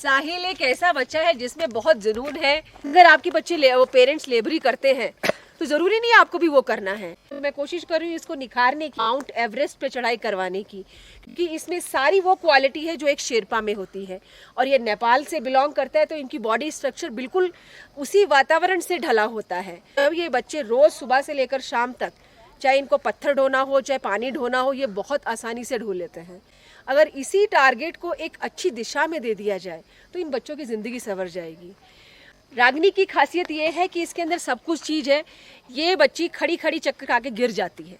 साहिल एक ऐसा बच्चा है जिसमें बहुत जुनून है। अगर आपके बच्चे वो पेरेंट्स लेबरी करते हैं तो जरूरी नहीं है आपको भी वो करना है। मैं कोशिश कर रही हूँ इसको निखारने की, माउंट एवरेस्ट पे चढ़ाई करवाने की, क्योंकि इसमें सारी वो क्वालिटी है जो एक शेरपा में होती है। और ये नेपाल से बिलोंग करता है तो इनकी बॉडी स्ट्रक्चर बिल्कुल उसी वातावरण से ढला होता है। अब ये बच्चे रोज सुबह से लेकर शाम तक, चाहे इनको पत्थर ढोना हो चाहे पानी ढोना हो, ये बहुत आसानी से ढो लेते हैं। अगर इसी टारगेट को एक अच्छी दिशा में दे दिया जाए तो इन बच्चों की ज़िंदगी संवर जाएगी। रागनी की खासियत ये है कि इसके अंदर सब कुछ चीज़ है। ये बच्ची खड़ी खड़ी चक्कर खा के गिर जाती है,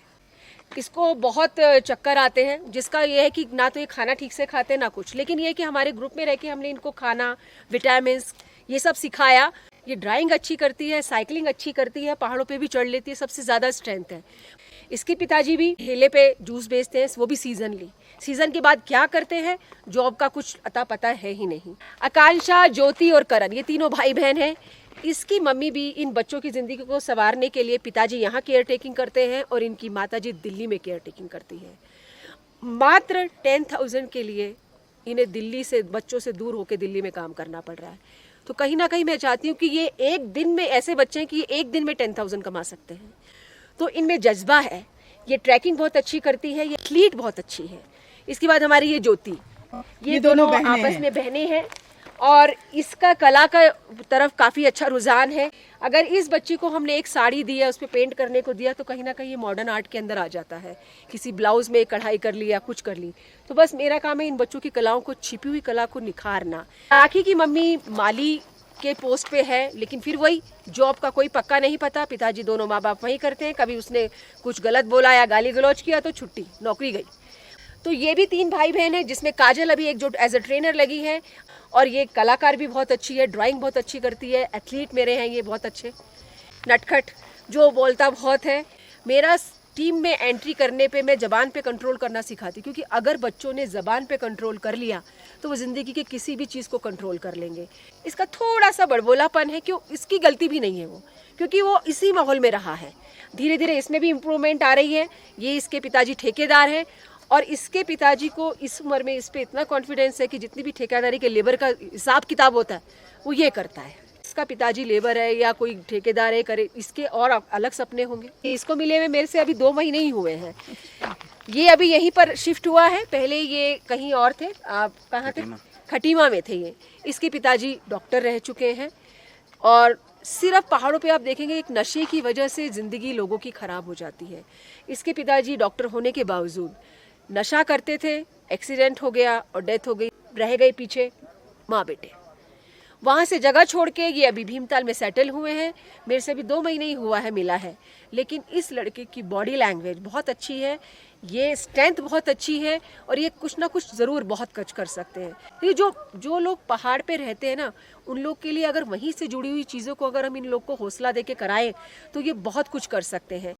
इसको बहुत चक्कर आते हैं, जिसका ये है कि ना तो ये खाना ठीक से खाते ना कुछ। लेकिन ये है कि हमारे ग्रुप में रह के हमने इनको खाना, विटामिन, ये सब सिखाया। ये ड्राइंग अच्छी करती है, साइकिलिंग अच्छी करती है, पहाड़ों पे भी चढ़ लेती है, सबसे ज़्यादा स्ट्रेंथ है। इसके पिताजी भी ठेले पे जूस बेचते हैं, वो भी सीजनली। सीजन के बाद क्या करते हैं जॉब का कुछ अता पता है ही नहीं। आकांक्षा, ज्योति और करण, ये तीनों भाई बहन हैं। इसकी मम्मी भी इन बच्चों की ज़िंदगी को संवारने के लिए, पिताजी यहाँ केयर टेकिंग करते हैं और इनकी माताजी दिल्ली में केयर टेकिंग करती है। मात्र 10,000 के लिए इन्हें दिल्ली से, बच्चों से दूर होकर दिल्ली में काम करना पड़ रहा है। तो कहीं ना कहीं मैं चाहती हूँ कि ये एक दिन में, ऐसे बच्चे हैं कि ये एक दिन में 10,000 कमा सकते हैं। तो इनमें जज्बा है। ये ट्रैकिंग बहुत अच्छी करती है, ये एथलीट बहुत अच्छी है। इसके बाद हमारी ये ज्योति, ये दोनों आपस में बहनें हैं और इसका कला का तरफ काफ़ी अच्छा रुझान है। अगर इस बच्ची को हमने एक साड़ी दी है, उस पर पेंट करने को दिया, तो कहीं ना कहीं ये मॉडर्न आर्ट के अंदर आ जाता है। किसी ब्लाउज में कढ़ाई कर ली या कुछ कर ली। तो बस मेरा काम है इन बच्चों की कलाओं को, छिपी हुई कला को निखारना। राखी की मम्मी माली के पोस्ट पे है, लेकिन फिर वही जॉब का कोई पक्का नहीं पता। पिताजी दोनों माँ बाप वही करते हैं, कभी उसने कुछ गलत बोला या गाली गलौज किया तो छुट्टी, नौकरी गई। तो ये भी 3 भाई बहन हैं, जिसमें काजल अभी एक जो एज ए ट्रेनर लगी है। और ये कलाकार भी बहुत अच्छी है, ड्राइंग बहुत अच्छी करती है। एथलीट मेरे हैं ये बहुत अच्छे, नटखट, जो बोलता बहुत है। मेरा टीम में एंट्री करने पे मैं ज़बान पे कंट्रोल करना सिखाती, क्योंकि अगर बच्चों ने ज़बान पे कंट्रोल कर लिया तो वो ज़िंदगी के किसी भी चीज़ को कंट्रोल कर लेंगे। इसका थोड़ा सा बड़बोलापन है, क्यों, इसकी गलती भी नहीं है वो, क्योंकि वो इसी माहौल में रहा है। धीरे धीरे इसमें भी इम्प्रूवमेंट आ रही है। ये इसके पिताजी ठेकेदार हैं और इसके पिताजी को इस उम्र में इस पर इतना कॉन्फिडेंस है कि जितनी भी ठेकेदारी के लेबर का हिसाब किताब होता है वो ये करता है। इसका पिताजी लेबर है या कोई ठेकेदार है करे, इसके और अलग सपने होंगे। इसको मिले हुए मेरे से अभी 2 महीने ही हुए हैं। ये अभी यहीं पर शिफ्ट हुआ है, पहले ये कहीं और थे। आप कहाँ थे? खटीमा में थे ये। इसके पिताजी डॉक्टर रह चुके हैं और सिर्फ पहाड़ों पे आप देखेंगे एक नशे की वजह से ज़िंदगी लोगों की ख़राब हो जाती है। इसके पिताजी डॉक्टर होने के बावजूद नशा करते थे, एक्सीडेंट हो गया और डेथ हो गई। रह गए पीछे माँ बेटे। वहाँ से जगह छोड़ के ये अभी भीमताल में सेटल हुए हैं। मेरे से अभी 2 महीने ही हुआ है मिला है, लेकिन इस लड़के की बॉडी लैंग्वेज बहुत अच्छी है, ये स्ट्रेंथ बहुत अच्छी है और ये कुछ ना कुछ ज़रूर बहुत कुछ कर सकते हैं। ये जो लोग पहाड़ पे रहते हैं ना, उन लोग के लिए अगर वहीं से जुड़ी हुई चीज़ों को अगर हम इन लोग को हौसला दे के कराएं तो ये बहुत कुछ कर सकते हैं।